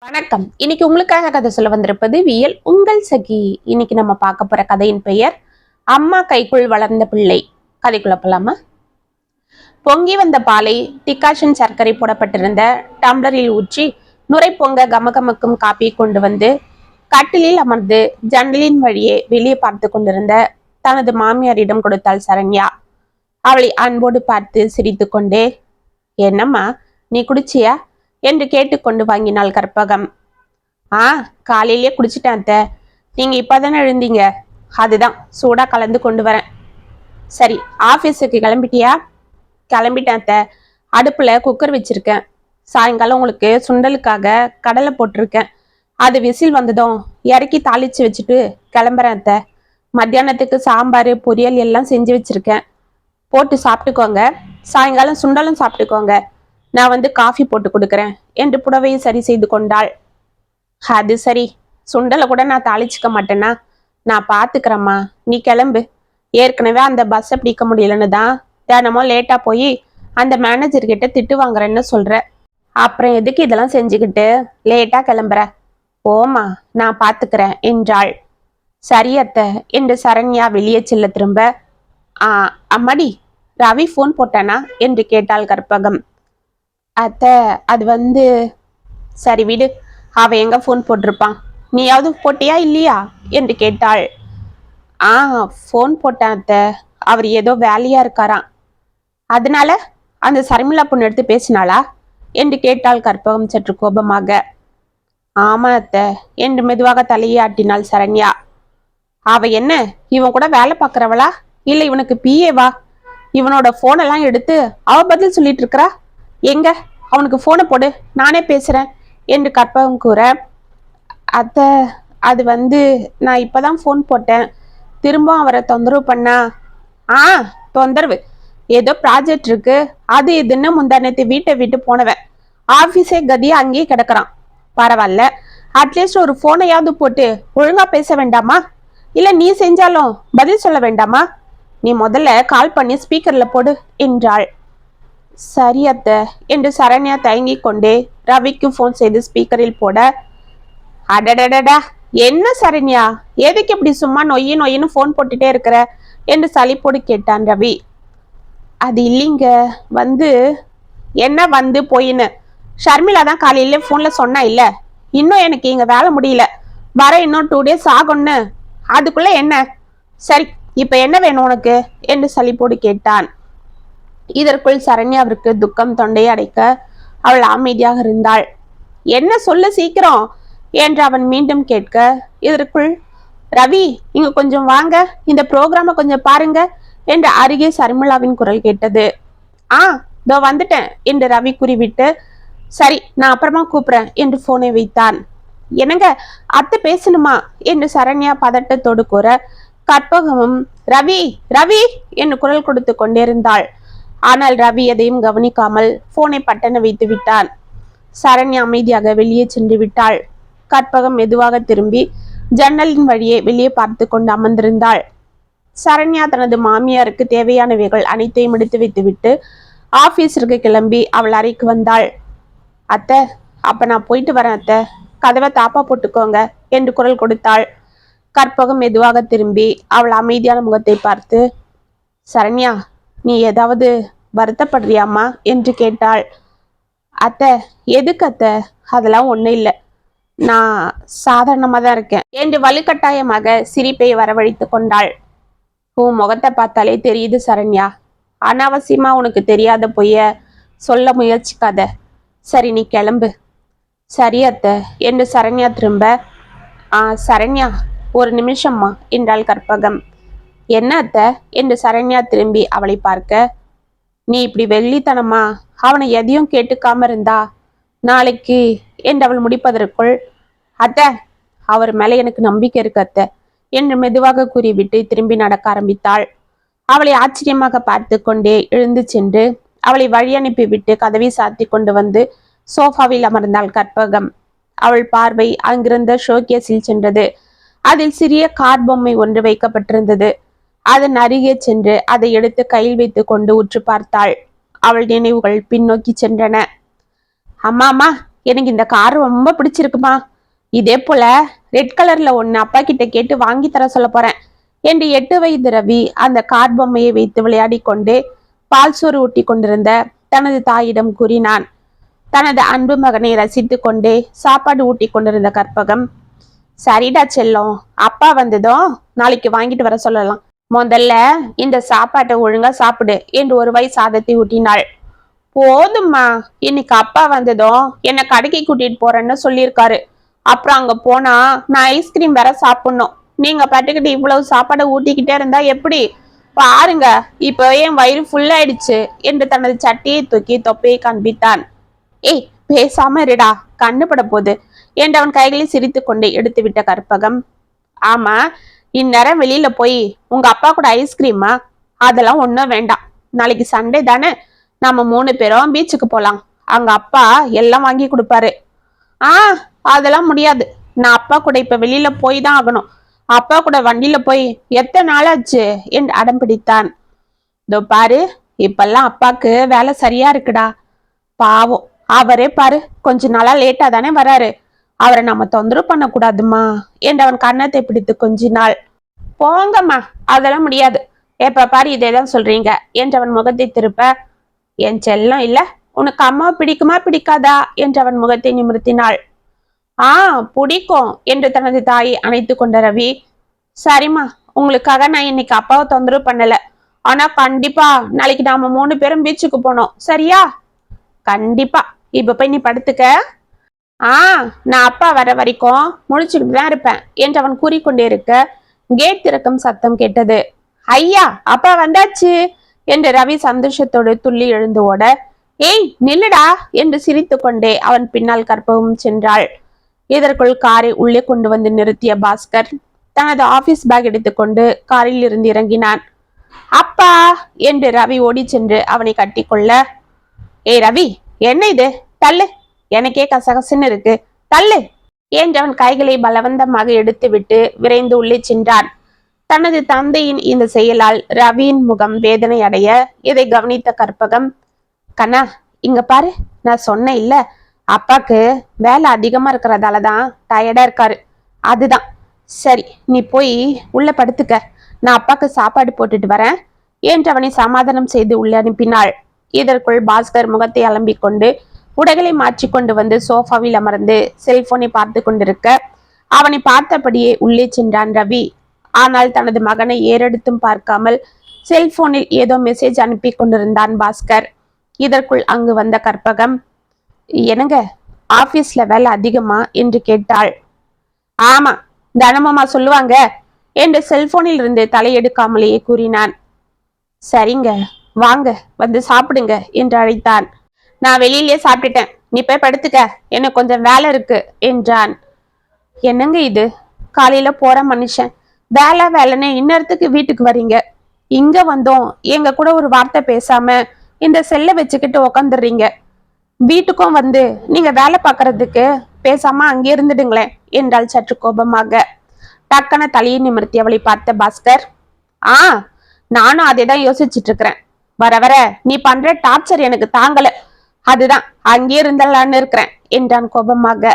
வணக்கம். இன்னைக்கு உங்களுக்காக கதை சொல்ல வந்திருப்பது வியல் உங்கள் சகி. இன்னைக்கு நம்ம பார்க்க போற கதையின் பெயர் அம்மா கைக்குள் வளர்ந்த பிள்ளை. கதைக்குள்ள போலாமா? பொங்கி வந்த பாலை டிகாஷன் சர்க்கரை போடப்பட்டிருந்த டம்ளரில் ஊற்றி நுரை பொங்க கமகமக்கும் காப்பி கொண்டு வந்து கட்டிலில் அமர்ந்து ஜன்னலின் வழியே வெளியே பார்த்து கொண்டிருந்த தனது மாமியாரிடம் கொடுத்தாள் சரண்யா. அவளை அன்போடு பார்த்து சிரித்து கொண்டே, என்னம்மா நீ குடிச்சியா என்று கேட்டுக்கொண்டு வாங்கினாள் கற்பகம். காலையிலேயே குடிச்சிட்டேன் அத்தை, நீங்க இப்பதானே எழுந்தீங்க, அதுதான் சூடா கலந்து கொண்டு வரேன். சரி, ஆபீஸுக்கு கிளம்பிட்டியா? கிளம்பிட்டேன் அத்தை, அடுப்புல குக்கர் வச்சிருக்கேன். சாயங்காலம் உங்களுக்கு சுண்டலுக்காக கடலை போட்டிருக்கேன். அது விசில் வந்ததும் இறக்கி தாளிச்சு வச்சுட்டு கிளம்புறேன் அத்தை. மத்தியானத்துக்கு சாம்பார் பொரியல் எல்லாம் செஞ்சு வச்சிருக்கேன், போட்டு சாப்பிட்டுக்கோங்க. சாயங்காலம் சுண்டலும் சாப்பிட்டுக்கோங்க, நான் வந்து காஃபி போட்டு கொடுக்குறேன் என்று புடவையை சரி செய்து கொண்டாள். அது சரி, சுண்டலை கூட நான் தாளிச்சுக்க மாட்டேனா, நான் பார்த்துக்கிறேம்மா, நீ கிளம்பு. ஏற்கனவே அந்த பஸ்ஸை பிடிக்க முடியலன்னு தான் தினமும் லேட்டாக போய் அந்த மேனேஜர்கிட்ட திட்டு வாங்குறேன்னு சொல்கிற. அப்புறம் எதுக்கு இதெல்லாம் செஞ்சுக்கிட்டு லேட்டாக கிளம்புற? ஓமா, நான் பார்த்துக்கிறேன் என்றாள். சரி அத்தை என்று சரண்யா வெளியே செல்ல திரும்ப, அம்மாடி ரவி ஃபோன் போட்டானா என்று கேட்டாள் கற்பகம். அத்தை, அது வந்து. சரி விடு, அவன் எங்க ஃபோன் போட்டிருப்பான், நீயாவது போட்டியா இல்லையா என்று கேட்டாள். ஃபோன் போட்டேன் அத்தை, அவர் ஏதோ வேலையா இருக்காராம். அதனால அந்த சர்மிளா பொண்ணு எடுத்து பேசினாளா என்று கேட்டாள் கற்பகம் சற்று கோபமாக. ஆமா அத்தை என்று மெதுவாக தலையை ஆட்டினாள் சரண்யா. அவ என்ன இவன் கூட வேலை பார்க்கறவளா இல்லை இவனுக்கு பிஏவா? இவனோட போனெல்லாம் எடுத்து அவ பதில் சொல்லிட்டு இருக்கிறா. எங்க அவனுக்கு போனை போடு, நானே பேசுறேன் என்று கற்பகம் கூற, அத்தை அது வந்து நான் இப்பதான் ஃபோன் போட்டேன், திரும்ப அவரை தொந்தரவு பண்ணா. தொந்தரவு ஏதோ ப்ராஜெக்ட் இருக்கு அது இதுன்னு முந்தானத்து வீட்டை விட்டு போனவன் ஆபீஸே கதியா அங்கேயே கிடக்குறான். பரவாயில்ல, அட்லீஸ்ட் ஒரு போனையாவது போட்டு ஒழுங்கா பேச வேண்டாமா? இல்ல நீ செஞ்சாலும் பதில் சொல்ல வேண்டாமா? நீ முதல்ல கால் பண்ணி ஸ்பீக்கர்ல போடு என்றாள். சரி அத்தை என்று சரண்யா தயங்கி கொண்டே ரவிக்கு போன் செய்து ஸ்பீக்கரில் போட, அடடடடா என்ன சரண்யா, எதுக்கு இப்படி சும்மா நொய்யின்னு போன் போட்டுட்டே இருக்கிற என்று சலிப்போடு கேட்டான் ரவி. அது இல்லைங்க, வந்து என்ன வந்து போயின்னு ஷர்மிளா தான் காலையில போன்ல சொன்னா இல்ல, இன்னும் எனக்கு இங்க வேலை முடியல, வர இன்னும் 2 days ஆகும்னு. அதுக்குள்ள என்ன? சரி, இப்ப என்ன வேணும் உனக்கு என்று சலிப்போடு கேட்டான். இதற்குள் சரண்யாவிற்கு துக்கம் தொண்டையை அடைக்க அவள் அமைதியாக இருந்தாள். என்ன சொல்லு சீக்கிரம் என்று அவன் மீண்டும் கேட்க, இதற்குள் ரவி இங்க கொஞ்சம் வாங்க, இந்த ப்ரோக்ராம கொஞ்சம் பாருங்க என்று அருகே சர்மிளாவின் குரல் கேட்டது. இதோ வந்துட்டேன் என்று ரவி கூறிவிட்டு, சரி நான் அப்புறமா கூப்பிடுறேன் என்று போனை வைத்தான். என்னங்க அத்தை பேசணுமா என்று சரண்யா பதட்டத்தோடு கூற, கற்பகமும் ரவி ரவி என்று குரல் கொடுத்து கொண்டிருந்தாள். ஆனால் ரவி எதையும் கவனிக்காமல் போனை பட்டன வைத்து விட்டான். சரண்யா அமைதியாக வெளியே சென்று விட்டாள். கற்பகம் மெதுவாக திரும்பி ஜன்னலின் வழியே வெளியே பார்த்து கொண்டு அமர்ந்திருந்தாள். சரண்யா தனது மாமியாருக்கு தேவையானவைகள் அனைத்தையும் எடுத்து வைத்துவிட்டு ஆபீஸிற்கு கிளம்பி அவள் அறைக்கு வந்தாள். அத்தை, அப்ப நான் போயிட்டு வரேன் அத்தை, கதவை தாப்பா போட்டுக்கோங்க என்று குரல் கொடுத்தாள். கற்பகம் மெதுவாக திரும்பி அவள் அமைதியான முகத்தை பார்த்து, சரண்யா நீ ஏதாவது வருத்தப்படுறியாமா என்று கேட்டாள். அத்தை, எதுக்கு அத்தை? அதெல்லாம் ஒன்றும் இல்லை, நான் சாதாரணமாக தான் இருக்கேன் என்று வலுக்கட்டாயமாக சிரிப்பை வரவழைத்து கொண்டாள். உன் முகத்தை பார்த்தாலே தெரியுது சரண்யா, அனாவசியமா உனக்கு தெரியாத பொய்ய சொல்ல முயற்சிக்காத. சரி நீ கிளம்பு. சரி அத்தை என்று சரண்யா திரும்ப, சரண்யா ஒரு நிமிஷம்மா என்றாள் கற்பகம். என்ன அத்தை என்று சரண்யா திரும்பி அவளை பார்க்க, நீ இப்படி வெள்ளித்தனமா அவனை எதையும் கேட்டுக்காம இருந்தா நாளைக்கு என்று அவள் முடிப்பதற்குள், அத்தை அவர் மேல எனக்கு நம்பிக்கை இருக்கு அத்தை என்று மெதுவாக கூறிவிட்டு திரும்பி நடக்க ஆரம்பித்தாள். அவளை ஆச்சரியமாக பார்த்து கொண்டே எழுந்து சென்று அவளை வழி அனுப்பிவிட்டு கதவை சாத்தி கொண்டு வந்து சோஃபாவில் அமர்ந்தாள் கற்பகம். அவள் பார்வை அங்கிருந்த ஷோகேஸில் சென்றது. அதில் சிறிய கார் பொம்மை ஒன்று வைக்கப்பட்டிருந்தது. அதன் அருகே சென்று அதை எடுத்து கையில் வைத்து கொண்டு உற்று பார்த்தாள். அவள் நினைவுகள் பின்னோக்கி சென்றன. அம்மா எனக்கு இந்த கார் ரொம்ப பிடிச்சிருக்குமா, இதே போல ரெட் கலர்ல ஒண்ணு அப்பா கிட்ட கேட்டு வாங்கி தர சொல்ல போறேன் என்று 8 வயது ரவி அந்த கார் பொம்மையை வைத்து விளையாடி கொண்டு பால் சோறு ஊட்டி கொண்டிருந்த தனது தாயிடம் கூறினான். தனது அன்பு மகனை ரசித்து கொண்டே சாப்பாடு ஊட்டி கொண்டிருந்த கற்பகம், சரிடா செல்லம், அப்பா வந்ததும் நாளைக்கு வாங்கிட்டு வர சொல்லலாம், முதல்ல இந்த சாப்பாட்டை ஒழுங்கா சாப்பிடு என்று ஒரு வாய் சாதத்தை ஊட்டினாள். போதும்மா, இன்னைக்கு அப்பா வந்ததும் என்ன கடைக்கு கூட்டிட்டு போறேன்னு சொல்லியிருக்காரு. அப்புறம் அங்க போனா நான் ஐஸ்கிரீம் வேற சாப்பிடணும். நீங்க பாட்டுக்கிட்டு இவ்வளவு சாப்பாடை ஊட்டிக்கிட்டே இருந்தா எப்படி? பாருங்க, இப்ப என் வயிறு ஃபுல் ஆயிடுச்சு என்று தனது சட்டியை தூக்கி தொப்பையை காண்பித்தான். ஏய், பேசாம இருடா, கண்ணுபட போகுது என்று அவன் கைகளை சிரித்து கொண்டே எடுத்து விட்ட கற்பகம், ஆமா, இந்நேரம் வெளியில போய் உங்க அப்பா கூட ஐஸ்கிரீமா? அதெல்லாம் ஒன்றும் வேண்டாம். நாளைக்கு சண்டே தானே, நம்ம 3 பேரும் பீச்சுக்கு போலாம். அங்க அப்பா எல்லாம் வாங்கி கொடுப்பாரு. அதெல்லாம் முடியாது. நான் அப்பா கூட இப்ப வெளியில போய் தான் ஆகணும். அப்பா கூட வண்டியில போய் எத்தனை நாளாச்சு என்று அடம் பிடித்தான். இதோ பாரு, இப்பெல்லாம் அப்பாக்கு வேலை சரியா இருக்குடா. பாவம், அவரே பாரு, கொஞ்ச நாளா லேட்டா தானே வராரு. அவரை நம்ம தொந்தரவு பண்ண கூடாதுமா என்று அவன் கன்னத்தை பிடித்து கொஞ்சினாள். போங்கம்மா, அதெல்லாம் முடியாது. எப்ப பாரு இதேதான் சொல்றீங்க என்று அவன் முகத்தை திருப்ப, என் செல்லம் இல்ல, உனக்கு அம்மா பிடிக்குமா பிடிக்காதா என்று அவன் முகத்தை நிமிர்த்தினாள். பிடிக்கும் என்று தனது தாயை அணைத்து கொண்ட ரவி, சரிம்மா, உங்களுக்காக நான் இன்னைக்கு அப்பாவை தொந்தரவு பண்ணல. ஆனா கண்டிப்பா நாளைக்கு நாம 3 பேரும் பீச்சுக்கு போனோம், சரியா? கண்டிப்பா. இப்ப போய் நீ படுத்துக்க. நான் அப்பா வர வரைக்கும் முழிச்சுக்கிட்டு தான் இருப்பேன் என்று அவன் கூறிக்கொண்டே இருக்க கேட் திறக்கும் சத்தம் கேட்டது. ஐயா, அப்பா வந்தாச்சு என்று ரவி சந்தோஷத்தோடு துள்ளி எழுந்து ஓட, ஏய் நில்லுடா என்று சிரித்து கொண்டே அவன் பின்னால் கற்பகம் சென்றாள். இதற்குள் காரை உள்ளே கொண்டு வந்து நிறுத்திய பாஸ்கர் தனது ஆபீஸ் பேக் எடுத்துக்கொண்டு காரில் இருந்து இறங்கினான். அப்பா என்று ரவி ஓடி சென்று அவனை கட்டி கொள்ள, ஏய் ரவி, என்ன இது, தள்ளு, எனக்கே கசகசன்னு இருக்கு, தள்ளு என்று அவன் கைகளை பலவந்தமாக எடுத்து விட்டு விரைந்து உள்ளே சென்றான். தனது தந்தையின் இந்த செயலால் ரவியின் முகம் வேதனை அடைய இதை கவனித்த கற்பகம், கண்ணா இங்க பாரு, நான் சொன்னேன் இல்ல, அப்பாக்கு வேலை அதிகமா இருக்கிறதாலதான் டயர்டா இருக்காரு, அதுதான். சரி, நீ போய் உள்ள படுத்துக்க, நான் அப்பாக்கு சாப்பாடு போட்டுட்டு வரேன் என்று அவனை சமாதானம் செய்து உள்ளே அனுப்பினாள். இதற்குள் பாஸ்கர் முகத்தை அலம்பிக் கொண்டு உடைகளை மாற்றிக்கொண்டு வந்து சோஃபாவில் அமர்ந்து செல்போனை பார்த்து கொண்டிருக்க அவனை பார்த்தபடியே உள்ளே சென்றான் ரவி. ஆனால் தனது மகனை ஏறெடுத்தும் பார்க்காமல் செல்போனில் ஏதோ மெசேஜ் அனுப்பி கொண்டிருந்தான் பாஸ்கர். இதற்குள் அங்கு வந்த கற்பகம், என்னங்க ஆபீஸ்ல வேலை அதிகமா என்று கேட்டாள். ஆமா, தினமுமா சொல்லுவாங்க என்று செல்போனில் இருந்து தலையெடுக்காமலேயே கூறினான். சரிங்க, வாங்க வந்து சாப்பிடுங்க என்று அழைத்தான். நான் வெளியிலே சாப்பிட்டுட்டேன், நீ போய் படுத்துக்க, எனக்கு கொஞ்சம் வேலை இருக்கு என்றான். என்னங்க இது, காலையில போற மனுஷன் வேலை வேலைன்னு இன்னத்துக்கு வீட்டுக்கு வரீங்க, இங்க வந்தோம் எங்க கூட ஒரு வார்த்தை பேசாம இந்த செல்லை வச்சுக்கிட்டு உக்காந்துடுறீங்க. வீட்டுக்கும் வந்து நீங்க வேலை பார்க்கறதுக்கு பேசாம அங்கே இருந்துடுங்களேன் என்றாள் சற்று கோபமாக. டக்கன தலையை நிமிர்த்தி அவளை பார்த்த பாஸ்கர், நானும் அதை தான் யோசிச்சுட்டு இருக்கிறேன். வர வர நீ பண்ற டார்ச்சர் எனக்கு தாங்கல, அதுதான் அங்கே இருந்தலான்னு இருக்கிறேன் என்றான் கோபமாக.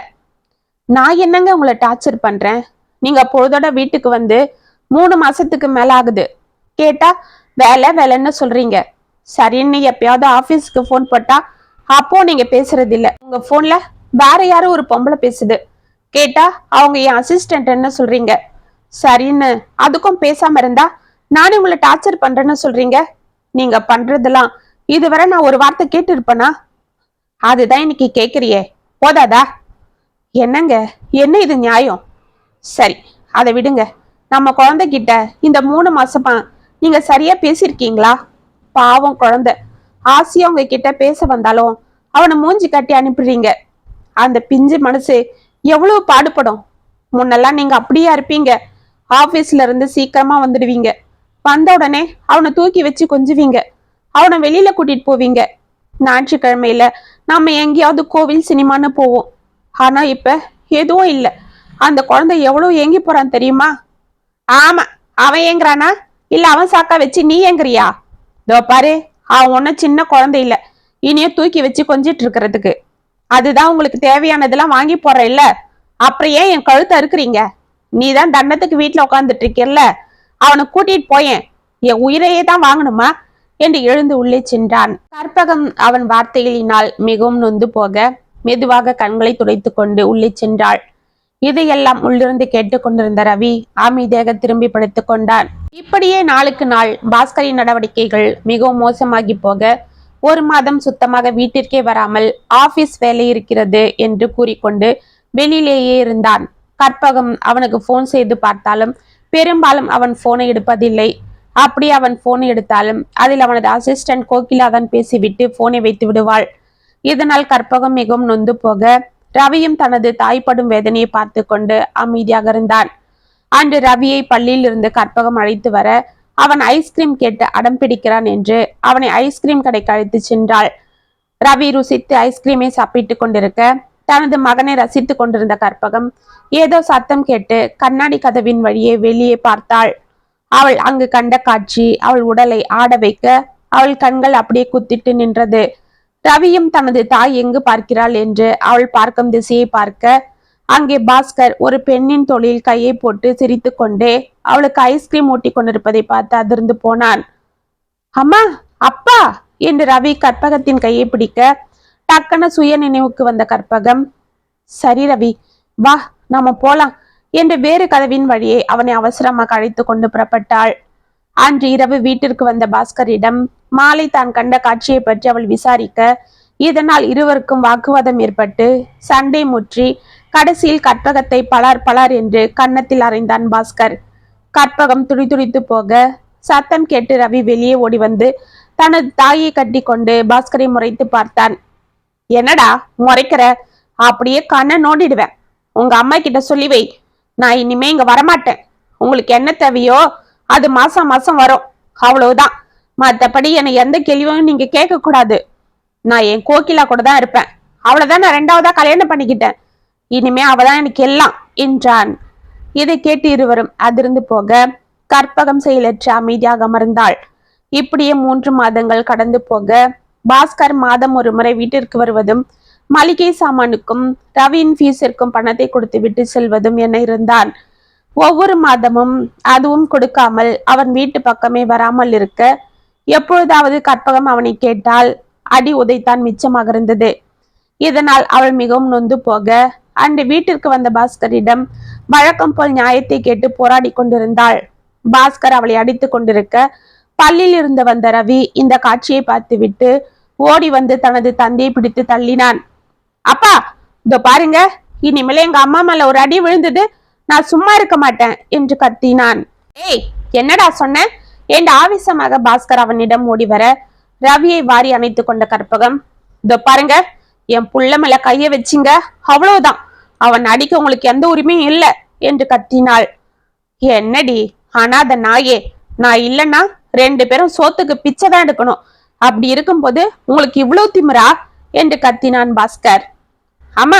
நான் என்னங்க உங்களை டார்ச்சர் பண்றேன்? நீங்க பொழுதோட வீட்டுக்கு வந்து 3 மாசத்துக்கு மேல ஆகுது, கேட்டா வேலை வேலைன்னு சொல்றீங்க. சரின்னு எப்பயாவது ஆபீஸ்க்கு போன் போட்டா அப்போ நீங்க பேசுறது இல்ல, உங்க போன்ல வேற யாரும் ஒரு பொம்பளை பேசுது, கேட்டா அவங்க என் அசிஸ்டன்ட்னு சொல்றீங்க. சரின்னு அதுக்கும் பேசாம இருந்தா நானே உங்களை டார்ச்சர் பண்றேன்னு சொல்றீங்க. நீங்க பண்றதெல்லாம் இதுவரை நான் ஒரு வார்த்தை கேட்டு இருப்பேனா? அதுதான் இன்னைக்கு கேக்குறியே, போதாதா? என்னங்க, என்ன இது நியாயம்? சரி, அதை விடுங்க. நம்ம குழந்தைகிட்ட இந்த 3 மாசமா நீங்க சரியா பேசியிருக்கீங்களா? பாவம் குழந்தை, ஆசையா உங்க கிட்ட பேச வந்தாலும் அவனை மூஞ்சி கட்டி அனுப்பிடுறீங்க. அந்த பிஞ்சு மனசு எவ்வளவு பாடுபடும். முன்னெல்லாம் நீங்க அப்படியா இருப்பீங்க, ஆபீஸ்ல இருந்து சீக்கிரமா வந்துடுவீங்க, வந்த உடனே அவனை தூக்கி வச்சு கொஞ்சுவீங்க, அவனை வெளியில கூட்டிட்டு போவீங்க. ஞாயிற்றுக்கிழமையில நம்ம எங்கேயாவது கோவில் சினிமான்னு போவோம். ஆனா இப்ப எதுவும் இல்லை. அந்த குழந்தை எவ்வளவு ஏங்கி போறான் தெரியுமா? ஆமா, அவன் ஏங்குறானா இல்ல அவன் சாக்கா வச்சு நீ ஏங்குறியா? இதோ பாரு, அவன் ஒன்னும் சின்ன குழந்தை இல்ல, இனியும் தூக்கி வச்சு கொஞ்சிட்டு இருக்கிறதுக்கு. அதுதான் உங்களுக்கு தேவையானதெல்லாம் வாங்கி போற இல்ல, அப்புறம் ஏன் என் கழுத்தை அறுக்குறீங்க? நீதான் தண்டத்துக்கு வீட்டுல உட்காந்துட்டு இருக்கல, அவனை கூட்டிட்டு போயேன், என் உயிரையே தான் வாங்கணுமா என்று எழுந்து உள்ளே சென்றான். கற்பகம் அவன் வார்த்தைகளினால் மிகவும் நொந்து போக மெதுவாக கண்களை துடைத்து கொண்டு உள்ளே சென்றாள். இதையெல்லாம் உள்ளிருந்து கேட்டுக்கொண்டிருந்த ரவி அமைதியாக திரும்பி படுத்துக் கொண்டான். இப்படியே நாளுக்கு நாள் பாஸ்கரின் நடவடிக்கைகள் மிகவும் மோசமாகி போக 1 மாதம் சுத்தமாக வீட்டிற்கே வராமல் ஆபீஸ் வேலை இருக்கிறது என்று கூறிக்கொண்டு வெளியிலேயே இருந்தான். கற்பகம் அவனுக்கு போன் செய்து பார்த்தாலும் பெரும்பாலும் அவன் போனை எடுப்பதில்லை. அப்படி அவன் போனை எடுத்தாலும் அதில் அவனது அசிஸ்டன்ட் கோகிலா தான் பேசிவிட்டு போனை வைத்து விடுவாள். இதனால் கற்பகம் மிகவும் நொந்து போக ரவியும் தனது தாய்ப்படும் வேதனையை பார்த்து கொண்டு அமைதியாக இருந்தான். அன்று ரவியை பள்ளியில் இருந்து கற்பகம் அழைத்து வர அவன் ஐஸ்கிரீம் கேட்டு அடம் பிடிக்கிறான் என்று அவனை ஐஸ்கிரீம் கடைக்கு அழைத்து சென்றாள். ரவி ருசித்து ஐஸ்கிரீமை சாப்பிட்டு கொண்டிருக்க தனது மகனை ரசித்து கொண்டிருந்த கற்பகம் ஏதோ சத்தம் கேட்டு கண்ணாடி கதவின் வழியே வெளியே பார்த்தாள். அவள் அங்கு கண்ட காட்சி அவள் உடலை ஆட வைக்க அவள் கண்கள் அப்படியே குத்திட்டு நின்றது. ரவியும் தனது தாய் எங்கு பார்க்கிறாள் என்று அவள் பார்க்கும் திசையை பார்க்க அங்கே பாஸ்கர் ஒரு பெண்ணின் தோளில் கையை போட்டு சிரித்து கொண்டே அவளுக்கு ஐஸ்கிரீம் ஊட்டி கொண்டிருப்பதை பார்த்து அதிர்ந்து போனான். அம்மா, அப்பா என்று ரவி கற்பகத்தின் கையை பிடிக்க டக்குன சுய நினைவுக்கு வந்த கற்பகம், சரி ரவி, வா நாம போலாம் என்று வேறு கதவின் வழியே அவனை அவசரமாக அழைத்து கொண்டு புறப்பட்டாள். அன்று இரவு வீட்டிற்கு வந்த பாஸ்கரிடம் மாலை தான் கண்ட காட்சியை பற்றி அவள் விசாரிக்க இதனால் இருவருக்கும் வாக்குவாதம் ஏற்பட்டு சண்டை முற்றி கடைசியில் கற்பகத்தை பலார் பலார் என்று கன்னத்தில் அறைந்தான் பாஸ்கர். கற்பகம் துடிதுடித்து போக சத்தம் கேட்டு ரவி வெளியே ஓடி வந்து தனது தாயை கட்டி கொண்டு பாஸ்கரை முறைத்து பார்த்தான். என்னடா முறைக்கிற? அப்படியே கண்ணை நோண்டிடுவேன். உங்க அம்மா கிட்ட சொல்லி வை, நான் இனிமே இங்க வரமாட்டேன். உங்களுக்கு என்ன தேவையோ அது மாசம் மாசம் வரும், அவ்வளவுதான். மற்றபடி என்னை எந்த கேள்வியும் நீங்க கேட்க கூடாது. நான் என் கோகிலா கூட தான் இருப்பேன், அவ்வளவுதான். நான் 2வதா கல்யாணம் பண்ணிக்கிட்டேன், இனிமே அவதான் எனக்கு எல்லாம் என்றான். இதை கேட்டு இருவரும் அதிர்ந்து போக கற்பகம் செயலற்ற அமைதியாக அமர்ந்தாள். இப்படியே 3 மாதங்கள் கடந்து போக பாஸ்கர் மாதம் ஒரு முறை வீட்டிற்கு வருவதும் மளிகை சாமானுக்கும் ரவியின் ஃபீஸிற்கும் பணத்தை கொடுத்து விட்டு செல்வதும் என இருந்தான். ஒவ்வொரு மாதமும் அதுவும் கொடுக்காமல் அவன் வீட்டு பக்கமே வராமல் இருக்க எப்பொழுதாவது கற்பகம் அவனை கேட்டால் அடி உதைத்தான் மிச்சமாக இருந்தது. இதனால் அவள் மிகவும் நொந்து போக அன்று வீட்டிற்கு வந்த பாஸ்கரிடம் வழக்கம் போல் நியாயத்தை கேட்டு போராடி கொண்டிருந்தாள். பாஸ்கர் அவளை அடித்து கொண்டிருக்க பள்ளியில் இருந்து வந்த ரவி இந்த காட்சியை பார்த்துவிட்டு ஓடி வந்து தனது தந்தையை பிடித்து தள்ளினான். அப்பா, இதோ பாருங்க, இனிமேல எங்க அம்மா மேல ஒரு அடி விழுந்தது, நான் சும்மா இருக்க மாட்டேன் என்று கத்தினான். ஏய், என்னடா சொன்ன என்று ஆவேசமாக பாஸ்கர் அவனிடம் ஓடி வர ரவியை வாரி அணைத்து கொண்ட கற்பகம், இதோ பாருங்க, என் புள்ள மேல கைய வச்சிங்க, அவ்வளவுதான். அவன் அடிக்க உங்களுக்கு எந்த உரிமையும் இல்லை என்று கத்தினாள். என்னடி அனாத நாயே, நான் இல்லைன்னா 2 பேரும் சோத்துக்கு பிச்சை தான் எடுக்கணும். அப்படி இருக்கும்போது உங்களுக்கு இவ்வளவு திமிரா என்று கத்தினான் பாஸ்கர். அம்மா,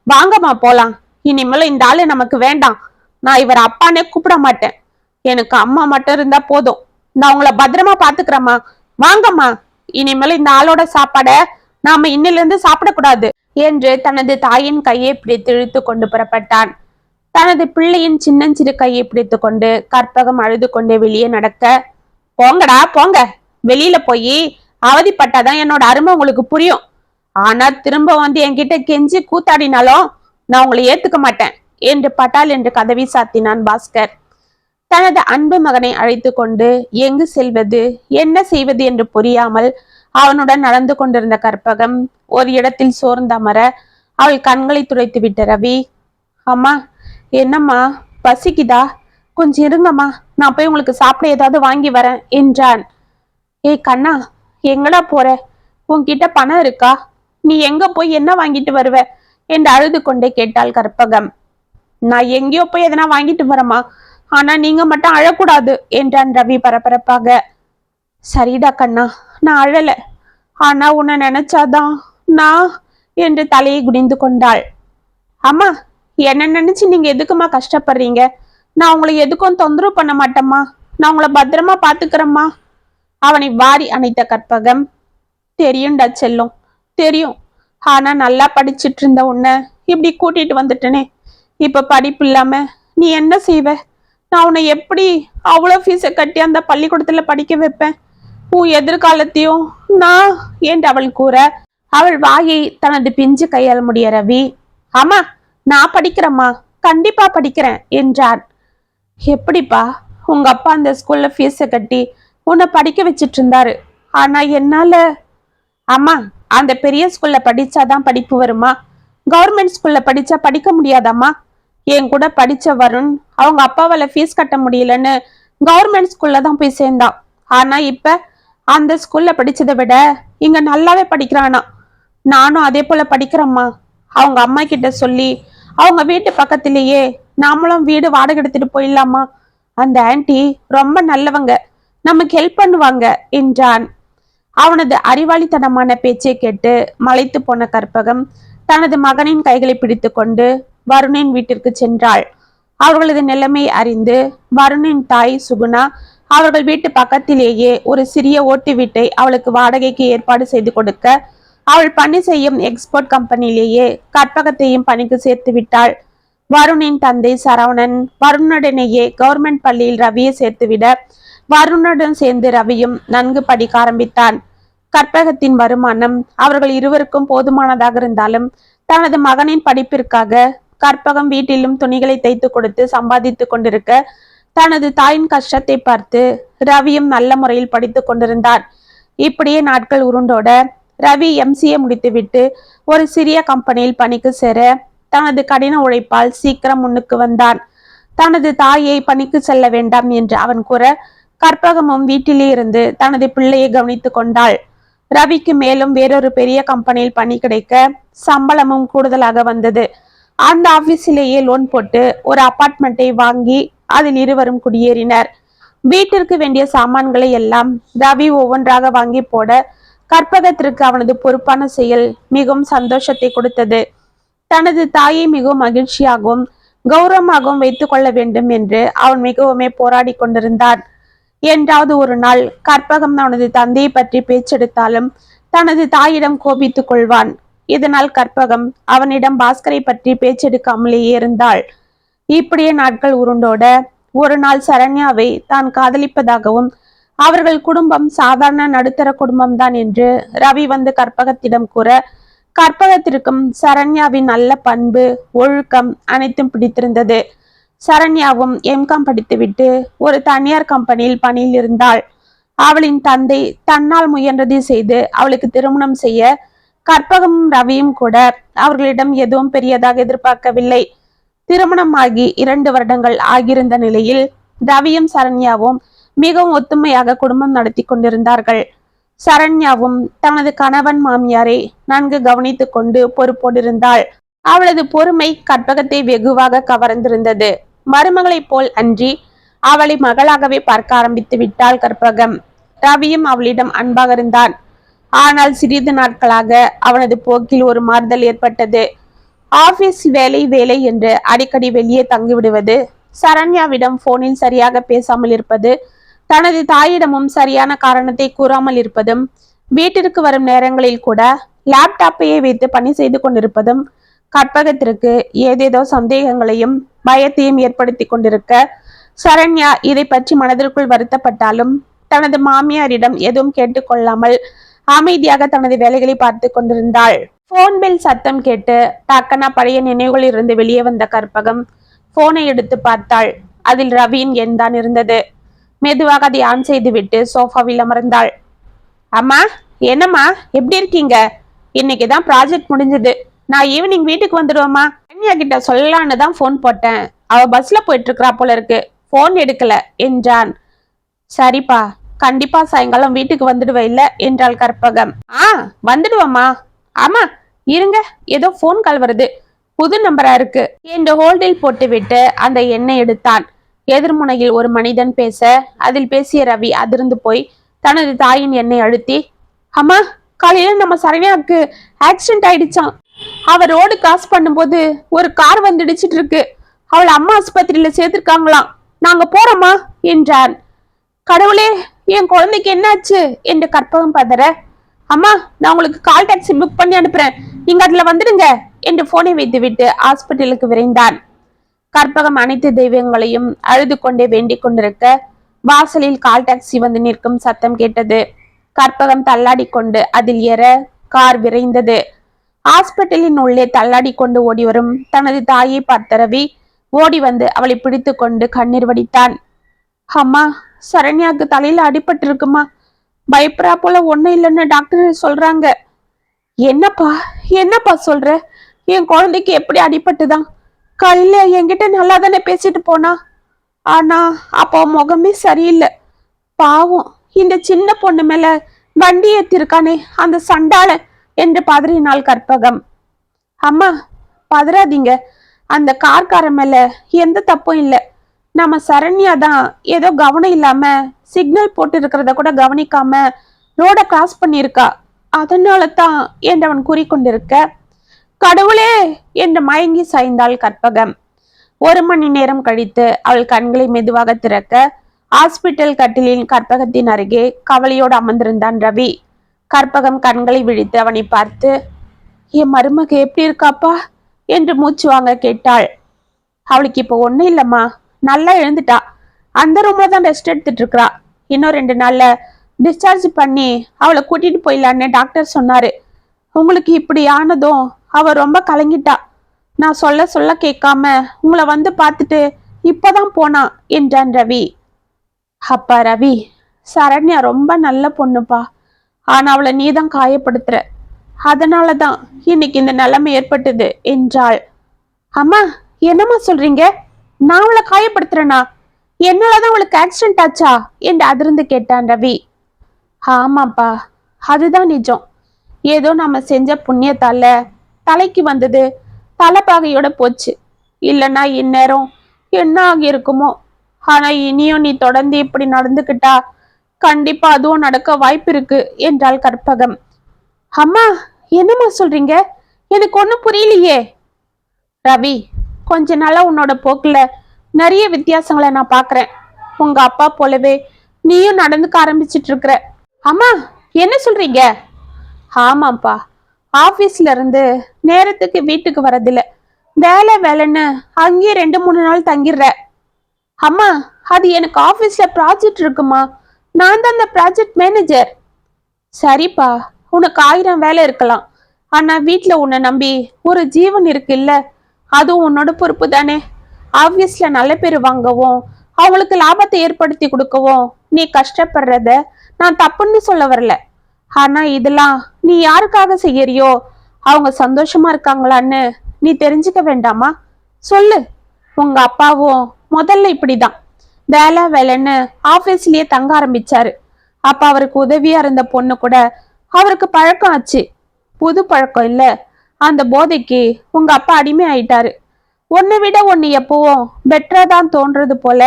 வாங்கம்மா போலாம். இனிமேல இந்த ஆளு நமக்கு வேண்டாம். நான் இவர் அப்பானே கூப்பிட மாட்டேன். எனக்கு அம்மா மட்டும் இருந்தா போதும். நான் உங்களை பத்திரமா பாத்துக்கிறேம்மா, வாங்கம்மா. இனிமேல இந்த ஆளோட சாப்பாட நாம இன்னிலிருந்து சாப்பிடக்கூடாது என்று தனது தாயின் கையை பிடித்து இழுத்து கொண்டு புறப்பட்டான். தனது பிள்ளையின் சின்னஞ்சிறு கையை பிடித்து கொண்டு கற்பகம் அழுது கொண்டே வெளியே நடக்க, போங்கடா போங்க, வெளியில போய் அவதிப்பட்டாதான் என்னோட அருமை உங்களுக்கு புரியும். ஆனா திரும்ப வந்து என்கிட்ட கெஞ்சி கூத்தாடினாலும் நான் உங்களை ஏத்துக்க மாட்டேன் என்று பட்டால் என்று கதவி சாத்தினான் பாஸ்கர். தனது அன்பு மகனை அழைத்து கொண்டு எங்கு செல்வது என்ன செய்வது என்று புரியாமல் அவனுடன் நடந்து கொண்டிருந்த கற்பகம் ஒரு இடத்தில் சோர்ந்து அமர அவள் கண்களை துடைத்து விட்ட ரவி, அம்மா, என்னம்மா பசிக்குதா? கொஞ்சம் இருங்கம்மா, நான் போய் உங்களுக்கு சாப்பிட ஏதாவது வாங்கி வரேன் என்றான். ஏய் கண்ணா, எங்கடா போற? உன்கிட்ட பணம் இருக்கா? நீ எங்க போய் என்ன வாங்கிட்டு வருவ என்று அழுது கொண்டே கேட்டாள் கற்பகம். நான் எங்கேயோ போய் எதனா வாங்கிட்டு வரமா, ஆனா நீங்க மட்டும் அழக்கூடாது என்றான் ரவி பரபரப்பாக. சரிடா கண்ணா, நான் அழல, ஆனா உன்னை நினைச்சாதான் நான் என்று தலையை குனிந்து கொண்டாள். அம்மா, என்ன நினைச்சு நீங்க எதுக்குமா கஷ்டப்படுறீங்க? நான் உங்களை எதுக்கும் தொந்தரவு பண்ண மாட்டேம்மா, நான் உங்களை பத்திரமா பாத்துக்கிறேம்மா. அவனை வாரி அணைத்த கற்பகம், தெரியும்டா செல்லும், தெரியும். ஆனா நல்லா படிச்சிட்டு இருந்த உன்னை இப்படி கூட்டிட்டு வந்துட்டனே. இப்ப படிப்பு இல்லாம நீ என்ன செய்வ? நான் உன்னை எப்படி அவ்வளவு ஃபீஸை கட்டி அந்த பள்ளிக்கூடத்துல படிக்க வைப்பேன்? உன் எதிர்காலத்தையும் நான் என்று அவள் கூற, அவள் வாயை தனது பிஞ்சு கையால் முடிய ரவி, ஆமா நான் படிக்கிறேம்மா, கண்டிப்பா படிக்கிறேன் என்றான். எப்படிப்பா? உங்க அப்பா அந்த ஸ்கூல்ல ஃபீஸை கட்டி உன்னை படிக்க வச்சிட்டு இருந்தாரு. ஆனா என்னால. அம்மா, அந்த பெரிய ஸ்கூல்ல படிச்சாதான் படிப்பு வருமா? கவர்மெண்ட் ஸ்கூல்ல படிச்சா படிக்க முடியாதாம்மா? என் கூட படிச்ச வருண் அவங்க அப்பாவால ஃபீஸ் கட்ட முடியலன்னு கவர்மெண்ட் ஸ்கூல்ல தான் போய் சேர்ந்தான். ஆனா இப்ப அந்த ஸ்கூல்ல படிச்சதை விட இங்க நல்லாவே படிக்கிறானா. நானும் அதே போல படிக்கிறேம்மா. அவங்க அம்மா கிட்ட சொல்லி அவங்க வீட்டு பக்கத்திலேயே நாமளும் வீடு வாடகை எடுத்துட்டு போயிடலாமா? அந்த ஆன்டி ரொம்ப நல்லவங்க, நமக்கு ஹெல்ப் பண்ணுவாங்க என்றான். அவனது அறிவாளித்தனமான பேச்சை கேட்டு மலைத்து போன கற்பகம் தனது மகனின் கைகளை பிடித்து கொண்டு வருணின் வீட்டிற்கு சென்றாள். அவர்களது நிலைமை அறிந்து வருணின் தாய் சுகுணா அவர்கள் வீட்டு பக்கத்திலேயே ஒரு சிறிய ஓட்டு வீட்டை அவளுக்கு வாடகைக்கு ஏற்பாடு செய்து கொடுக்க, அவள் பணி செய்யும் எக்ஸ்போர்ட் கம்பெனியிலேயே கற்பகத்தையும் பணிக்கு சேர்த்து விட்டாள். வருணின் தந்தை சரவணன் வருணுடனேயே கவர்மெண்ட் பள்ளியில் ரவியை சேர்த்துவிட, வருணுடன் சேர்ந்து ரவியும் நன்கு படிக்க ஆரம்பித்தான். கற்பகத்தின் வருமானம் அவர்கள் இருவருக்கும் போதுமானதாக இருந்தாலும் தனது மகனின் படிப்பிற்காக கற்பகம் வீட்டிலும் துணிகளை தைத்து கொடுத்து சம்பாதித்து கொண்டிருக்க, தனது தாயின் கஷ்டத்தை பார்த்து ரவியும் நல்ல முறையில் படித்து கொண்டிருந்தான். இப்படியே நாட்கள் உருண்டோட ரவி MCA முடித்துவிட்டு ஒரு சிறிய கம்பெனியில் பணிக்கு சேர தனது கடின உழைப்பால் சீக்கிரம் முன்னுக்கு வந்தான். தனது தாயை பணிக்கு செல்ல வேண்டாம் என்று அவன் கூற, கற்பகமும் வீட்டிலே இருந்து தனது பிள்ளையை கவனித்துக் கொண்டாள். ரவிக்கு மேலும் வேறொரு பெரிய கம்பெனியில் பணி கிடைக்க சம்பளமும் கூடுதலாக வந்தது. அந்த ஆபீஸிலேயே லோன் போட்டு ஒரு அபார்ட்மெண்ட்டை வாங்கி அதில் இருவரும் குடியேறினர். வீட்டிற்கு வேண்டிய சாமான்களை எல்லாம் ரவி ஒவ்வொன்றாக வாங்கி போட, கற்பகத்திற்கு அவனது பொறுப்பான செயல் மிகவும் சந்தோஷத்தை கொடுத்தது. தனது தாயை மிகவும் மகிழ்ச்சியாகவும் கௌரவமாகவும் வைத்துக் கொள்ள வேண்டும் என்று அவன் மிகவுமே போராடி கொண்டிருந்தான். என்றாவது ஒரு நாள் கற்பகம் அவனது தந்தையை பற்றி பேச்செடுத்தாலும் தனது தாயிடம் கோபித்துக் கொள்வான். இதனால் கற்பகம் அவனிடம் பாஸ்கரை பற்றி பேச்செடுக்காமலேயே இருந்தாள். இப்படியே நாட்கள் உருண்டோட ஒரு நாள் சரண்யாவை தான் காதலிப்பதாகவும் அவர்கள் குடும்பம் சாதாரண நடுத்தர குடும்பம்தான் என்று ரவி வந்து கற்பகத்திடம் கூற, கற்பகத்திற்கும் சரண்யாவின் நல்ல பண்பு ஒழுக்கம் அனைத்தும் பிடித்திருந்தது. சரண்யாவும் MCom படித்துவிட்டு ஒரு தனியார் கம்பெனியில் பணியில் இருந்தாள். அவளின் தந்தை தன்னால் முயன்றதை செய்து அவளுக்கு திருமணம் செய்ய, கற்பகமும் ரவியும் கூட அவர்களிடம் எதுவும் பெரியதாக எதிர்பார்க்கவில்லை. திருமணமாகி 2 வருடங்கள் ஆகியிருந்த நிலையில் ரவியும் சரண்யாவும் மிகவும் ஒத்துமையாக குடும்பம் நடத்தி கொண்டிருந்தார்கள். சரண்யாவும் தனது கணவன் மாமியாரை நன்கு கவனித்துக் கொண்டு பொறுப்போடு இருந்தாள். அவளது பொறுமை கற்பகத்தை வெகுவாக கவர்ந்திருந்தது. மருமகளைப் போல் அன்றி அவளை மகளாகவே பார்க்க ஆரம்பித்து விட்டாள் கற்பகம். ரவியும் அவளிடம் அன்பாக இருந்தான். ஆனால் சிறிது நாட்களாக அவனது போக்கில் ஒரு மாறுதல் ஏற்பட்டது. ஆபீஸ் வேலை வேலை என்று அடிக்கடி வெளியே தங்கிவிடுவது, சரண்யாவிடம் போனில் சரியாக பேசாமல் இருப்பது, தனது தாயிடமும் சரியான காரணத்தை கூறாமல் இருப்பதும், வீட்டிற்கு வரும் நேரங்களில் கூட லேப்டாப்பையே வைத்து பணி செய்து கொண்டிருப்பதும் கற்பகத்திற்கு ஏதேதோ சந்தேகங்களையும் பயத்தையும் ஏற்படுத்தி கொண்டிருக்க, சரண்யா இதை பற்றி மனதிற்குள் வருத்தப்பட்டாலும் தனது மாமியாரிடம் எதுவும் கேட்டுக்கொள்ளாமல் அமைதியாக தனது வேலைகளை பார்த்து கொண்டிருந்தாள். போன் பெல் சத்தம் கேட்டு டக்கனா பழைய நினைவுகளில் இருந்து வெளியே வந்த கற்பகம் போனை எடுத்து பார்த்தாள். அதில் ரவியின் எண் தான் இருந்தது. மெதுவாக அதை ஆன் செய்துவிட்டு சோஃபாவில் அமர்ந்தாள். அம்மா, என்னம்மா, எப்படி இருக்கீங்க? இன்னைக்குதான் ப்ராஜெக்ட் முடிஞ்சது. நான் ஈவினிங் வீட்டுக்கு வந்துடுவோம்மா. கன்யா கிட்ட சொல்லலான்னு தான் போன் போட்டேன். அவ பஸ்ல போயிட்டு இருக்கிறா போல இருக்கு, போன் எடுக்கல என்றான். சரிப்பா, கண்டிப்பா சாயங்காலம் வீட்டுக்கு வந்துடுவ இல்ல என்றாள் கற்பகம். வந்துடுவம்மா. ஆமா இருங்க, ஏதோ போன் கால் வருது, புது நம்பரா இருக்கு என்று ஹோல்டில் போட்டுவிட்டு அந்த எண்ணை எடுத்தான். எதிர்முனையில் ஒரு மனிதன் பேச, அதில் பேசிய ரவி அதிர்ந்து போய் தனது தாயின் எண்ணை அழுத்தி, அம்மா, காலையில நம்ம சரண்யாவுக்கு ஆக்சிடென்ட் ஆயிடுச்சான். அவ ரோடு கிராஸ் பண்ணும்போது ஒரு கார் வந்து இடிச்சிட்டு இருக்கு. அவளை அம்மா ஆஸ்பத்திரியில சேர்த்திருக்காங்களாம். நாங்க போறோமா என்றான். கடவுளே, என் குழந்தைக்கு என்னாச்சு என்று கற்பகம் பதற, அம்மா, நான் உங்களுக்கு கால் டாக்ஸி புக் பண்ணி அனுப்புறேன், இங்க அதுல வந்துடுங்க என்று போனை வைத்துவிட்டு ஹாஸ்பிட்டலுக்கு விரைந்தான். கற்பகம் அனைத்து தெய்வங்களையும் அழுது கொண்டே வேண்டிக் கொண்டிருக்க வாசலில் கால் டாக்ஸி வந்து நிற்கும் சத்தம் கேட்டது. கற்பகம் தள்ளாடி கொண்டு அதில் ஏற கார் விரைந்தது. ஹாஸ்பிட்டலின் உள்ளே தள்ளாடி கொண்டு ஓடி வரும் தனது தாயை பார்த்த ரவி ஓடி வந்து அவளை பிடித்து கொண்டு கண்ணீர் வடித்தான். அம்மா, சரண்யாவுக்கு தலையில அடிபட்டு இருக்குமா, பயப்படா போல ஒண்ணும் இல்லைன்னு டாக்டர் சொல்றாங்க. என்னப்பா என்னப்பா சொல்ற? என் குழந்தைக்கு எப்படி அடிபட்டுதான்? காலையில என்கிட்ட நல்லா தானே பேசிட்டு போனா. ஆனா அப்போ முகமே சரியில்லை. பாவம், இந்த சின்ன பொண்ணு மேல வண்டி ஏத்திருக்கானே அந்த சண்டாள என்று பதறினாள் கற்பகம். அம்மா, பதறாதீங்க. அந்த கார்கார மேல எந்த தப்பும் இல்லை. நம்ம சரண்யா தான் ஏதோ கவனம் இல்லாம சிக்னல் போட்டு இருக்கிறத கூட கவனிக்காம ரோட கிராஸ் பண்ணியிருக்கா. அதனால தான் என்றவன் கூறிக்கொண்டிருக்க, கடவுளே என்று மயங்கி சாய்ந்தாள் கற்பகம். 1 மணி நேரம் கழித்து அவள் கண்களை மெதுவாக திறக்க ஹாஸ்பிட்டல் கட்டிலின் கற்பகத்தின் அருகே கவலையோடு அமர்ந்திருந்தான் ரவி. கற்பகம் கண்களை விழித்து அவனை பார்த்து, என் மருமக எப்படி இருக்காப்பா என்று மூச்சு வாங்க கேட்டாள். அவளுக்கு இப்போ ஒன்றும் இல்லைம்மா, நல்லா எழுந்துட்டா. அந்த ரூம்ல தான் ரெஸ்ட் எடுத்துட்டு இருக்கிறா. இன்னும் 2 நாள்ல டிஸ்சார்ஜ் பண்ணி அவளை கூட்டிட்டு போயிடலான்னு டாக்டர் சொன்னாரு. உங்களுக்கு இப்படி ஆனதும் அவ ரொம்ப கலங்கிட்டா. நான் சொல்ல சொல்ல கேட்காம உங்களை வந்து பார்த்துட்டு இப்பதான் போனா என்றான் ரவி. அப்பா ரவி, சரண்யா ரொம்ப நல்ல பொண்ணுப்பா. ஆனா அவளை நீதான் காயப்படுத்துற. அதனாலதான் இன்னைக்கு இந்த நிலைமை ஏற்பட்டது என்றாள். அம்மா, என்னம்மா சொல்றீங்க? நான் அவளை காயப்படுத்துறேனா? என்னாலதான் அவளுக்கு ஆக்சிடென்ட் ஆச்சா என்று அதிர்ந்து கேட்டான் ரவி. ஆமாப்பா, அதுதான் நிஜம். ஏதோ நம்ம செஞ்ச புண்ணியத்தால தலைக்கு வந்தது தலைப்பாகையோட போச்சு. இல்லைன்னா இந்நேரம் என்ன ஆகி இருக்குமோ. ஆனா இனியும் நீ தொடர்ந்து இப்படி நடந்துக்கிட்டா கண்டிப்பா அதுவும் நடக்க வாய்ப்பு இருக்கு என்றாள் கற்பகம். அம்மா, என்னம்மா சொல்றீங்க? எனக்கு ஒன்றும் புரியலையே. ரவி, கொஞ்ச நாளா உன்னோட போக்குல நிறைய வித்தியாசங்களை நான் பாக்குறேன். உங்க அப்பா போலவே நீயும் நடந்துக்க ஆரம்பிச்சிட்டு இருக்கிற. அம்மா, என்ன சொல்றீங்க? ஆமாப்பா, ஆபீஸ்ல இருந்து நேரத்துக்கு வீட்டுக்கு வரதில்ல. வேலை வேலைன்னு அங்கேயே 2-3 நாள் தங்கிடுற. அம்மா, அது எனக்கு ஆபீஸ்ல ப்ராஜெக்ட் இருக்குமா. நான் தான் அந்த ப்ராஜெக்ட் மேனேஜர். சரிப்பா, உனக்கு 1000 வேலை இருக்கலாம். ஆனா வீட்டுல உன்னை நம்பி ஒரு ஜீவன் இருக்கு இல்ல, அதுவும் உன்னோட பொறுப்பு தானே. ஆபீஸ்ல நல்ல பேர் வாங்கவும் அவங்களுக்கு லாபத்தை ஏற்படுத்தி கொடுக்கவும் நீ கஷ்டப்படுறத நான் தப்புன்னு சொல்ல வரல. ஆனா இதெல்லாம் நீ யாருக்காக செய்யறியோ அவங்க சந்தோஷமா இருக்காங்களான்னு நீ தெரிஞ்சுக்க வேண்டாமா? சொல்லு. உங்க அப்பாவும் முதல்ல இப்படிதான் வேலை வேலைன்னு ஆபீஸ்லயே தங்க ஆரம்பிச்சாரு. அப்ப அவருக்கு உதவியா இருந்த பொண்ணு கூட அவருக்கு பழக்கம் ஆச்சு. புது பழக்கம் இல்ல, அந்த போதைக்கு உங்க அப்பா அடிமை ஆயிட்டாரு. ஒன்னை விட ஒன்னு எப்பவும் பெட்டரா தான் தோன்றது போல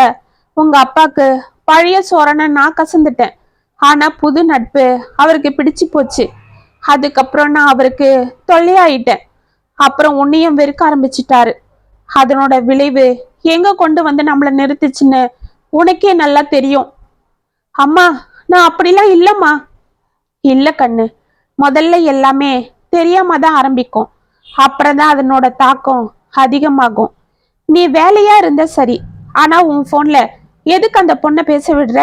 உங்க அப்பாக்கு பழைய சோரனை நான் கசந்துட்டேன். ஆனா புது நட்பு அவருக்கு பிடிச்சு போச்சு. அதுக்கப்புறம் நான் அவருக்கு தொல்லையாயிட்டேன். அப்புறம் உன்னையும் வெறுக்க ஆரம்பிச்சிட்டாரு. அதனோட விளைவு எங்க கொண்டு வந்து நம்மள நிறுத்துச்சுன்னு உனக்கே நல்லா தெரியும். அம்மா, நான் அப்படிலாம் இல்லம்மா. இல்ல கண்ணு, முதல்ல எல்லாமே தெரியாம தான் ஆரம்பிக்கும். அப்புறம்தான் அதனோட தாக்கம் அதிகமாகும். நீ வேலையா இருந்த சரி, ஆனா உன் போன்ல எதுக்கு அந்த பொண்ணை பேச விடுற?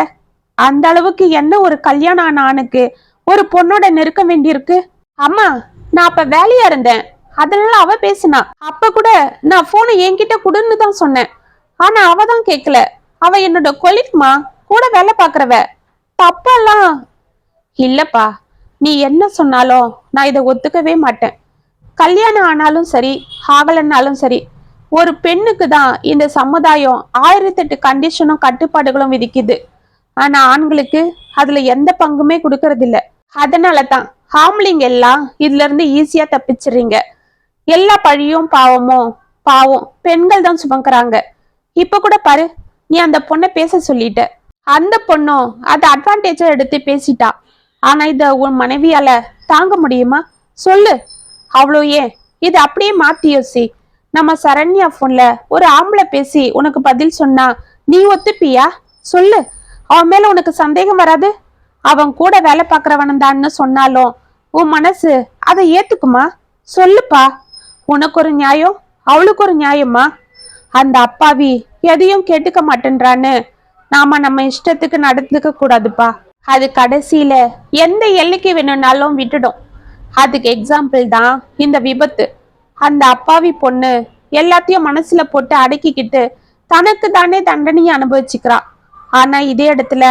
அந்த அளவுக்கு என்ன ஒரு கல்யாணம் ஆன ஆணுக்கு ஒரு பொண்ணோட நெருக்க வேண்டியிருக்கு? அம்மா, நான் அப்ப வேலையா இருந்தேன், அதனால அவ பேசினா. அப்ப கூட நான் போனை என்கிட்ட கொடுன்னு தான் சொன்னேன். ஆனா அவ தான் கேட்கல. அவ என்னோட கொலிக்மா, கூட வேலை பாக்குறவ. தப்பெல்லாம் இல்லப்பா. நீ என்ன சொன்னாலும் நான் இதை ஒத்துக்கவே மாட்டேன். கல்யாணம் ஆனாலும் சரி ஆகலன்னாலும் சரி, ஒரு பெண்ணுக்கு தான் இந்த சமுதாயம் 1008 கண்டிஷனும் கட்டுப்பாடுகளும் விதிக்குது. ஆனா ஆண்களுக்கு அதுல எந்த பங்குமே கொடுக்கறது இல்ல. அதனாலதான் ஆம்பளைங்க எல்லாம் இதுல இருந்து ஈஸியா தப்பிச்சிடுறீங்க. எல்லா பழியும் பாவம் பெண்கள் தான் சுமக்குறாங்க. இப்ப கூட பாரு, நீ அந்த பொண்ணை பேச சொல்லிட்ட. அந்த பொண்ணும் அதை அட்வான்டேஜா எடுத்து பேசிட்டா. ஆனா இத உன் மனைவியால தாங்க முடியுமா? சொல்லு. அவ்வளோ ஏன், இது அப்படியே மாத்தி யோசி. நம்ம சரண்யா போன்ல ஒரு ஆம்பளை பேசி உனக்கு பதில் சொன்னா நீ ஒத்துப்பியா? சொல்லு. அவன் மேல உனக்கு சந்தேகம் வராது? அவன் கூட வேலை பார்க்கறவன் தான்னு சொன்னாலும் உன் மனசு அதை ஏத்துக்குமா? சொல்லுப்பா, உனக்கு ஒரு நியாயம், அவளுக்கு ஒரு நியாயமா? அந்த அப்பாவி எதையும் கேட்டுக்க மாட்டேன்றான்னு நாம நம்ம இஷ்டத்துக்கு நடந்துக்க கூடாதுப்பா. அது கடைசியில எந்த எல்லைக்கு வேணும்னாலும் விட்டுடும். அதுக்கு எக்ஸாம்பிள் தான் இந்த விபத்து. அந்த அப்பாவி பொண்ணு எல்லாத்தையும் மனசுல போட்டு அடக்கிக்கிட்டு தனக்கு தானே தண்டனையை அனுபவிச்சுக்கிறா. ஆனா இதே இடத்துல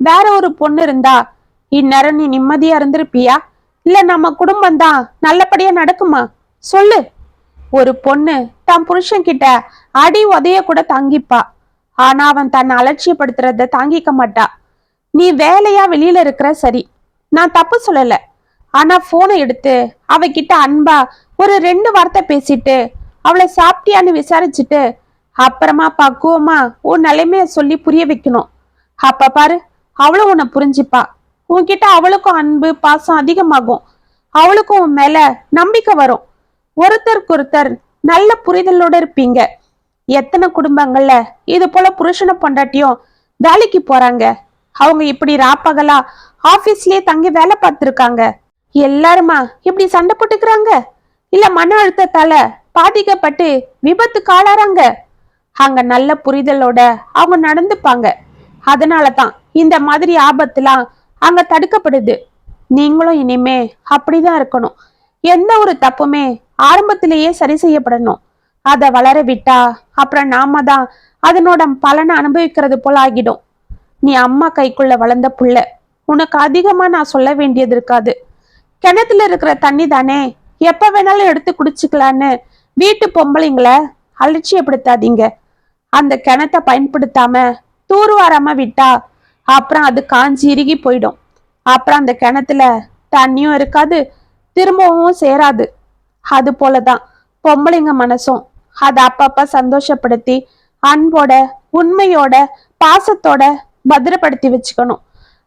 வேற ஒரு பொண்ணு இருந்தா இந்நேரம் நீ நிம்மதியா இருந்திருப்பியா? இல்ல நம்ம குடும்பம் தான் நல்லபடியா நடக்குமா? சொல்லு. ஒரு பொண்ணு தன் புருஷன் கிட்ட அடி உதைய கூட தாங்கிப்பா. ஆனா அவன் தன்னை அலட்சியப்படுத்துறத தாங்கிக்க மாட்டா. நீ வேலையா வெளியில இருக்கிற சரி, நான் தப்பு சொல்லல. ஆனா போனை எடுத்து அவகிட்ட அன்பா ஒரு 2 வார்த்தை பேசிட்டு அவளை சாப்பிட்டியான்னு விசாரிச்சுட்டு அப்புறமா பக்குவமா உன் நிலைமைய சொல்லி புரிய வைக்கணும். அப்ப பாரு, அவளும் உன்னை புரிஞ்சுப்பா. உன்கிட்ட அவளுக்கும் அன்பு பாசம் அதிகமாகும். அவளுக்கும் உன் மேல நம்பிக்கை வரும். ஒருத்தருக்கு ஒருத்தர் நல்ல புரிதலோட இருப்பீங்க. எத்தனை குடும்பங்கள்ல இது போல புருஷனை பொண்டாட்டியும் வேலைக்கு போறாங்க. அவங்க இப்படி ராப்பகலா ஆபீஸ்லயே தங்கி வேலை பார்த்திருக்காங்க. எல்லாருமா இப்படி சண்டை போட்டுக்கிறாங்க? இல்ல மன அழுத்தத்தால பாதிக்கப்பட்டு விபத்துக்கு ஆளாறாங்க? அங்க நல்ல புரிதலோட அவங்க நடந்துப்பாங்க. அதனாலதான் இந்த மாதிரி ஆபத்துலாம் அங்க தடுக்கப்படுது. நீங்களும் இனிமே அப்படிதான் இருக்கணும். எந்த ஒரு தப்புமே ஆரம்பத்திலேயே சரி செய்யப்படணும். அதை வளர விட்டா அப்புறம் நாம தான் அதனோட பலனை அனுபவிக்கிறது போல ஆகிடும். நீ அம்மா கைக்குள்ள வளர்ந்த புள்ள, உனக்கு அதிகமா நான் சொல்ல வேண்டியது இருக்காது. கிணத்துல இருக்கிற தண்ணி தானே, எப்ப வேணாலும் எடுத்து குடிச்சுக்கலான்னு வீட்டு பொம்பளைங்களை அலட்சியப்படுத்தாதீங்க. அந்த கிணத்தை பயன்படுத்தாம தூர்வாராம விட்டா அப்புறம் அது காஞ்சி இறுகி போயிடும். அப்புறம் அந்த கிணத்துல தண்ணியும் இருக்காது, திரும்பவும் சேராது. அது போலதான் பொம்பளைங்க மனசும். அதை அப்பப்ப சந்தோஷப்படுத்தி அன்போட உண்மையோட பாசத்தோட பத்திரப்படுத்தி வச்சுக்கணும்.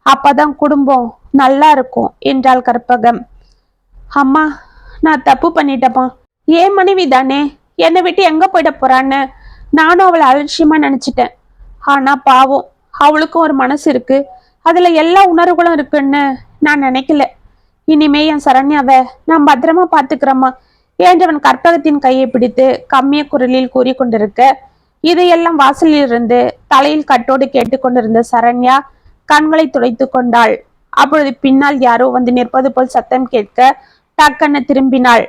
அப்பதான் குடும்பம் நல்லா இருக்கும் என்றாள் கற்பகம். அம்மா, நான் தப்பு பண்ணிட்டப்பா. ஏன் மனைவி தானே, என்னை விட்டு எங்க போயிட போறான்னு நானும் அவளை அலட்சியமா நினைச்சிட்டேன். ஆனா பாவம், அவளுக்கும் ஒரு மனசு இருக்கு, அதுல எல்லா உணர்வுகளும் இருக்குன்னு நான் நினைக்கல. இனிமே என் சரண்யாவை நான் பத்திரமா பாத்துக்கிறேம்மா என்றவன் கற்பகத்தின் கையை பிடித்து கம்மிய குரலில் கூறி கொண்டிருக்க, இதையெல்லாம் வாசலில் இருந்து தலையில் கட்டோடு கேட்டுக்கொண்டிருந்த சரண்யா கண்களை துடைத்து கொண்டாள். அப்பொழுது பின்னால் யாரோ வந்து நிற்பது போல் சத்தம் கேட்க டக்கென திரும்பினாள்.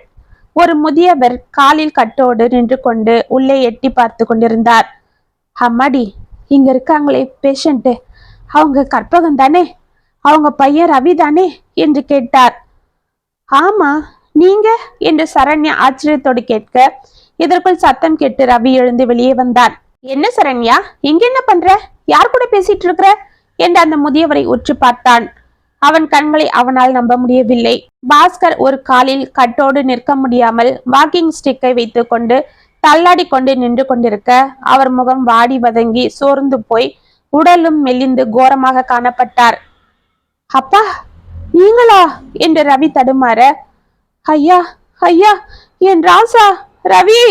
ஒரு முதியவர் காலில் கட்டோடு நின்று கொண்டு உள்ளே எட்டி பார்த்து கொண்டிருந்தார். அம்மாடி, இங்க இருக்காங்களே பேஷண்ட், அவங்க கற்பகம் தானே? அவங்க பையன் ரவி தானே என்று கேட்டார். ஆமா, நீங்க என்று சரண்யா ஆச்சரியத்தோடு கேட்க, இதற்குள் சத்தம் கேட்டு ரவி எழுந்து வெளியே வந்தான். என்ன சரண்யா, இங்க என்ன பண்ற? யார் கூட பேசிட்டு இருக்கிற என்று அந்த முதியவரை உற்று பார்த்தான். அவன் கண்களை அவனால் நம்ப முடியவில்லை. பாஸ்கர் ஒரு காலில் கட்டோடு நிற்க முடியாமல் வாக்கிங் ஸ்டிக்கை வைத்துக் கொண்டு தள்ளாடி கொண்டு நின்று கொண்டிருக்க, அவர் முகம் வாடி வதங்கி சோர்ந்து போய் உடலும் மெலிந்து கோரமாக காணப்பட்டார். அப்பா, நீங்களா என்று ரவி தடுமாற, ஐயா ஐயா, என் ராசா ரவி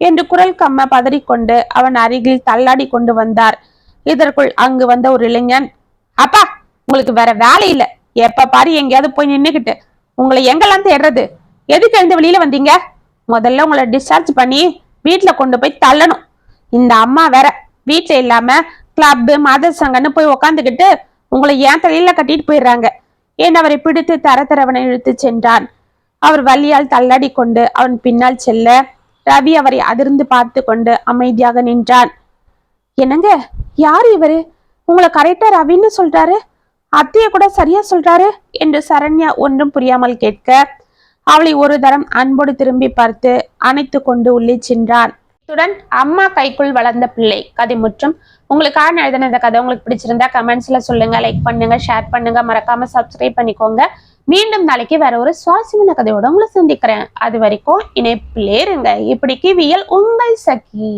என்று குரல் கம்ம பதறிக்கொண்டு அவன் அருகில் தள்ளாடி கொண்டு வந்தார். இதற்குள் அங்கு வந்த ஒரு இளைஞன், அப்பா, உங்களுக்கு வேற வேலை இல்ல, எப்ப பாரு எங்கேயாவது போய் நின்னுகிட்டு உங்களை எங்கெல்லாம் தேடுறது? எதுக்கு எழுந்து வெளியில வந்தீங்க? முதல்ல உங்களை டிஸ்சார்ஜ் பண்ணி வீட்டுல கொண்டு போய் தள்ளணும். இந்த அம்மா வேற வீட்டுல இல்லாம கிளப் மத சங்கன்னு போய் உக்காந்துக்கிட்டு உங்களை ஏன் தலையில கட்டிட்டு போயிடுறாங்க என்று அவரை பிடித்து தரத்தரவனை இழுத்து சென்றான். அவர் வலியால் தள்ளாடி கொண்டு அவன் பின்னால் செல்ல, ரவி அவரை அதிர்ந்து பார்த்து கொண்டு அமைதியாக நின்றான். என்னங்க, யாரு இவரு? உங்களை கரெக்டா ரவின்னு சொல்றாரு, அத்தைய கூட சரியா சொல்றாரு என்று சரண்யா ஒன்றும் புரியாமல் கேட்க, அவளை ஒரு தரம் அன்போடு திரும்பி பார்த்து அணைத்து கொண்டு உள்ளே சென்றான். இத்துடன் அம்மா கைக்குள் வளர்ந்த பிள்ளை கதை முற்றும். உங்களுக்காக எழுதின இந்த கதை உங்களுக்கு பிடிச்சிருந்தா கமெண்ட்ஸ்ல சொல்லுங்க, லைக் பண்ணுங்க, ஷேர் பண்ணுங்க, மறக்காம சப்ஸ்கிரைப் பண்ணிக்கோங்க. மீண்டும் நாளைக்கு வேற ஒரு சுவாரஸ்யமான கதையோட உங்களை சந்திக்கிறேன். அது வரைக்கும் இணைப்பிலே இருங்க. இப்படிக்கு வியல் உங்கள் சகி.